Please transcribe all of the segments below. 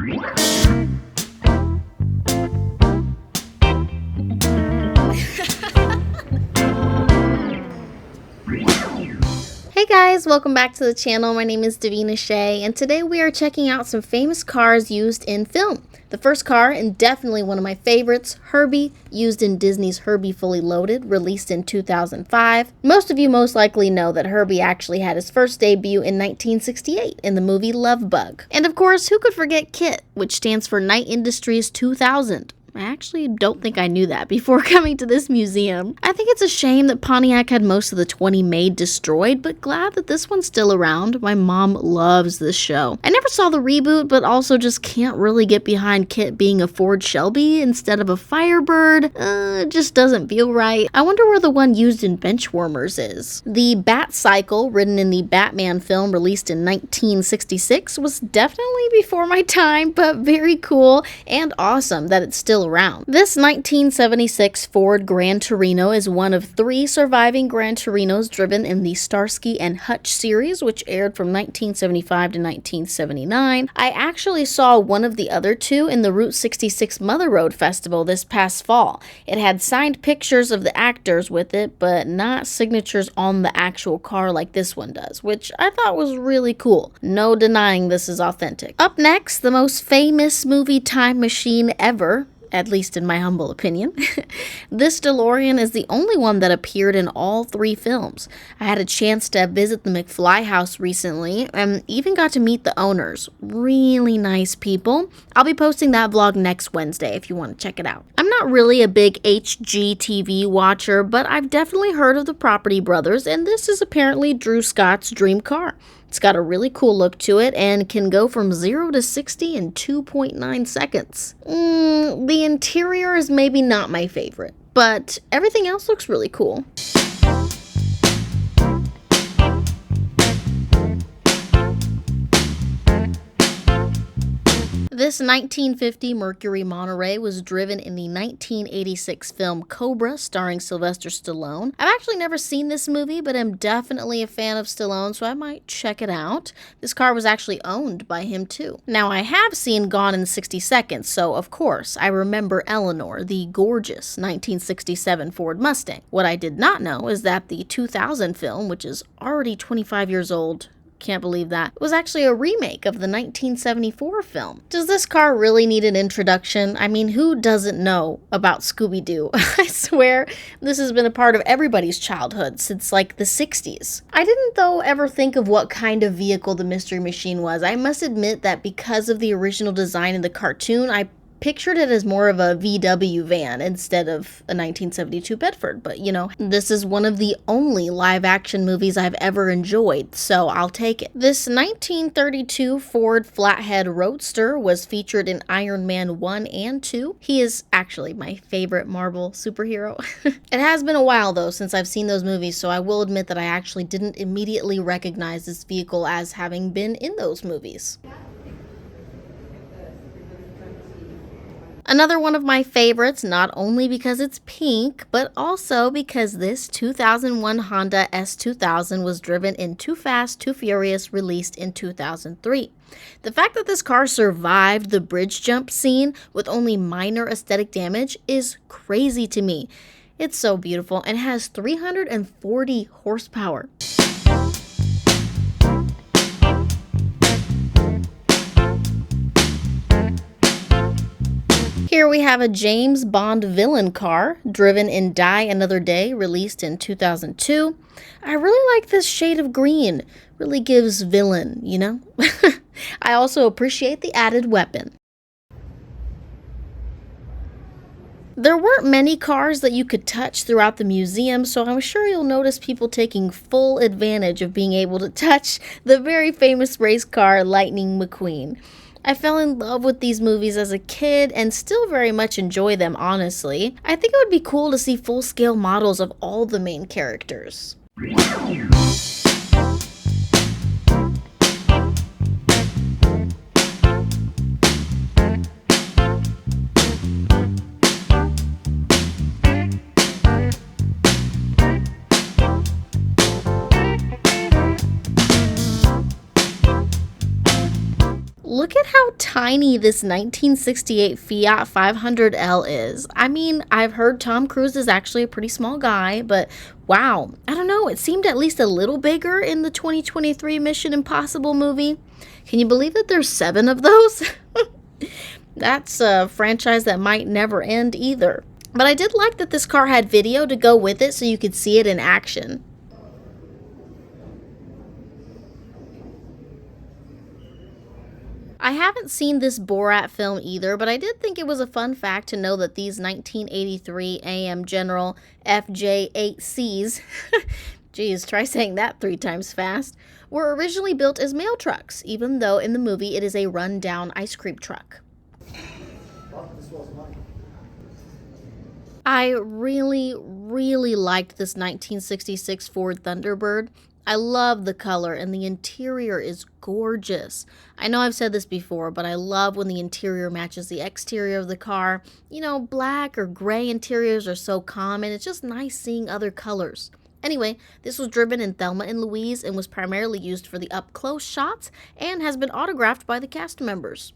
Hey guys, welcome back to the channel. My name is Davina Shea, and today we are checking out some famous cars used in film. The first car, and definitely one of my favorites, Herbie, used in Disney's Herbie Fully Loaded, released in 2005. Most of you most likely know that Herbie actually had his first debut in 1968 in the movie Love Bug. And of course, who could forget KITT, which stands for Knight Industries 2000. I actually don't think I knew that before coming to this museum. I think it's a shame that Pontiac had most of the 20 made destroyed, but glad that this one's still around. My mom loves this show. I never saw the reboot, but also just can't really get behind KITT being a Ford Shelby instead of a Firebird. It just doesn't feel right. I wonder where the one used in Benchwarmers is. The Bat Cycle, written in the Batman film released in 1966, was definitely before my time, but very cool and awesome that it's still around. This 1976 Ford Gran Torino is one of 3 surviving Gran Torinos driven in the Starsky and Hutch series, which aired from 1975 to 1979. I actually saw one of the other 2 in the Route 66 Mother Road Festival this past fall. It had signed pictures of the actors with it, but not signatures on the actual car like this one does, which I thought was really cool. No denying this is authentic. Up next, the most famous movie time machine ever, at least in my humble opinion. This DeLorean is the only one that appeared in all 3 films. I had a chance to visit the McFly house recently and even got to meet the owners. Really nice people. I'll be posting that vlog next Wednesday if you want to check it out. I'm not really a big HGTV watcher, but I've definitely heard of the Property Brothers, and this is apparently Drew Scott's dream car. It's got a really cool look to it and can go from 0 to 60 in 2.9 seconds. The interior is maybe not my favorite, but everything else looks really cool. This 1950 Mercury Monterey was driven in the 1986 film Cobra, starring Sylvester Stallone. I've actually never seen this movie, but I'm definitely a fan of Stallone, so I might check it out. This car was actually owned by him too. Now, I have seen Gone in 60 Seconds, so of course, I remember Eleanor, the gorgeous 1967 Ford Mustang. What I did not know is that the 2000 film, which is already 25 years old, can't believe that, it was actually a remake of the 1974 film. Does this car really need an introduction? I mean, who doesn't know about Scooby-Doo? I swear, this has been a part of everybody's childhood since like the 60s. I didn't, though, ever think of what kind of vehicle the Mystery Machine was. I must admit that because of the original design in the cartoon, I pictured it as more of a VW van instead of a 1972 Bedford, but you know, this is one of the only live-action movies I've ever enjoyed, so I'll take it. This 1932 Ford Flathead Roadster was featured in Iron Man 1 and 2. He is actually my favorite Marvel superhero. It has been a while though since I've seen those movies, so I will admit that I actually didn't immediately recognize this vehicle as having been in those movies. Another one of my favorites, not only because it's pink, but also because this 2001 Honda S2000 was driven in Too Fast, Too Furious, released in 2003. The fact that this car survived the bridge jump scene with only minor aesthetic damage is crazy to me. It's so beautiful and has 340 horsepower. Here we have a James Bond villain car, driven in Die Another Day, released in 2002. I really like this shade of green. Really gives villain, you know? I also appreciate the added weapon. There weren't many cars that you could touch throughout the museum, so I'm sure you'll notice people taking full advantage of being able to touch the very famous race car Lightning McQueen. I fell in love with these movies as a kid and still very much enjoy them, honestly. I think it would be cool to see full-scale models of all the main characters. Look at how tiny this 1968 Fiat 500L is. I mean, I've heard Tom Cruise is actually a pretty small guy, but wow, I don't know, it seemed at least a little bigger in the 2023 Mission Impossible movie. Can you believe that there's 7 of those? That's a franchise that might never end either. But I did like that this car had video to go with it so you could see it in action. I haven't seen this Borat film either, but I did think it was a fun fact to know that these 1983 AM General FJ8Cs, geez, try saying that 3 times fast, were originally built as mail trucks, even though in the movie it is a run-down ice cream truck. I really liked this 1966 Ford Thunderbird. I love the color and the interior is gorgeous. I know I've said this before, but I love when the interior matches the exterior of the car. You know, black or gray interiors are so common. It's just nice seeing other colors. Anyway, this was driven in Thelma and Louise and was primarily used for the up-close shots and has been autographed by the cast members.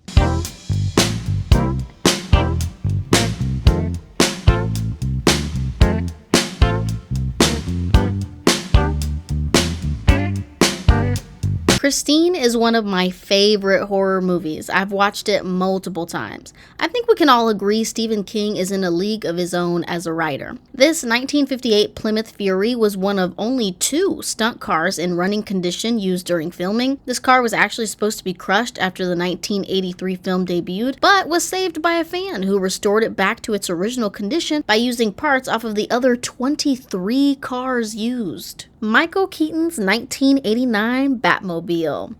Christine is one of my favorite horror movies. I've watched it multiple times. I think we can all agree Stephen King is in a league of his own as a writer. This 1958 Plymouth Fury was one of only 2 stunt cars in running condition used during filming. This car was actually supposed to be crushed after the 1983 film debuted, but was saved by a fan who restored it back to its original condition by using parts off of the other 23 cars used. Michael Keaton's 1989 Batmobile.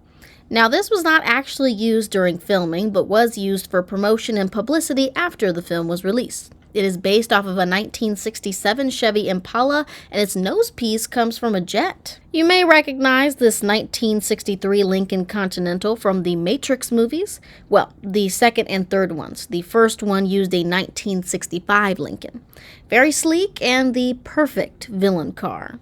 Now, this was not actually used during filming, but was used for promotion and publicity after the film was released. It is based off of a 1967 Chevy Impala, and its nose piece comes from a jet. You may recognize this 1963 Lincoln Continental from the Matrix movies. Well, the second and third ones. The first one used a 1965 Lincoln. Very sleek and the perfect villain car.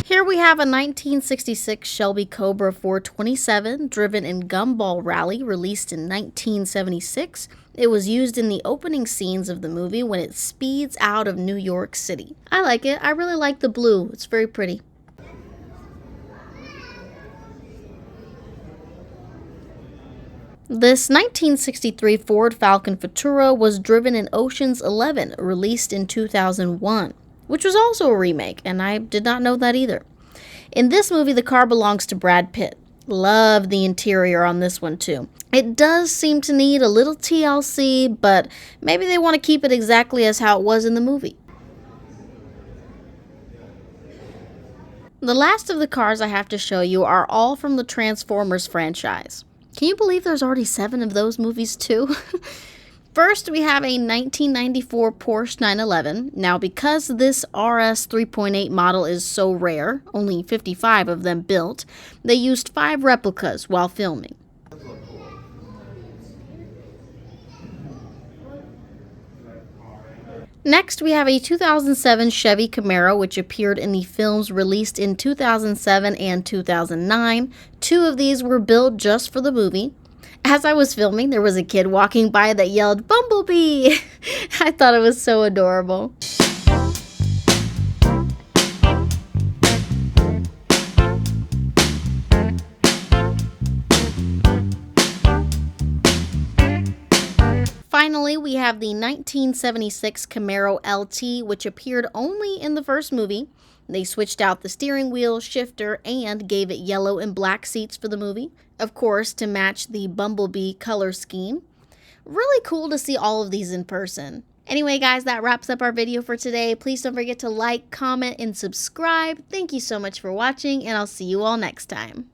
Here we have a 1966 Shelby Cobra 427 driven in Gumball Rally, released in 1976. It was used in the opening scenes of the movie when it speeds out of New York City. I like it. I really like the blue. It's very pretty. This 1963 Ford Falcon Futura was driven in Ocean's 11, released in 2001. Which was also a remake, and I did not know that either. In this movie, the car belongs to Brad Pitt. Love the interior on this one too. It does seem to need a little TLC, but maybe they want to keep it exactly as how it was in the movie. The last of the cars I have to show you are all from the Transformers franchise. Can you believe there's already 7 of those movies too? First, we have a 1994 Porsche 911. Now, because this RS 3.8 model is so rare, only 55 of them built, they used 5 replicas while filming. Next, we have a 2007 Chevy Camaro, which appeared in the films released in 2007 and 2009. 2 of these were built just for the movie. As I was filming, there was a kid walking by that yelled, "Bumblebee!" I thought it was so adorable. Finally, we have the 1976 Camaro LT, which appeared only in the first movie. They switched out the steering wheel, shifter, and gave it yellow and black seats for the movie, of course, to match the Bumblebee color scheme. Really cool to see all of these in person. Anyway, guys, that wraps up our video for today. Please don't forget to like, comment, and subscribe. Thank you so much for watching, and I'll see you all next time.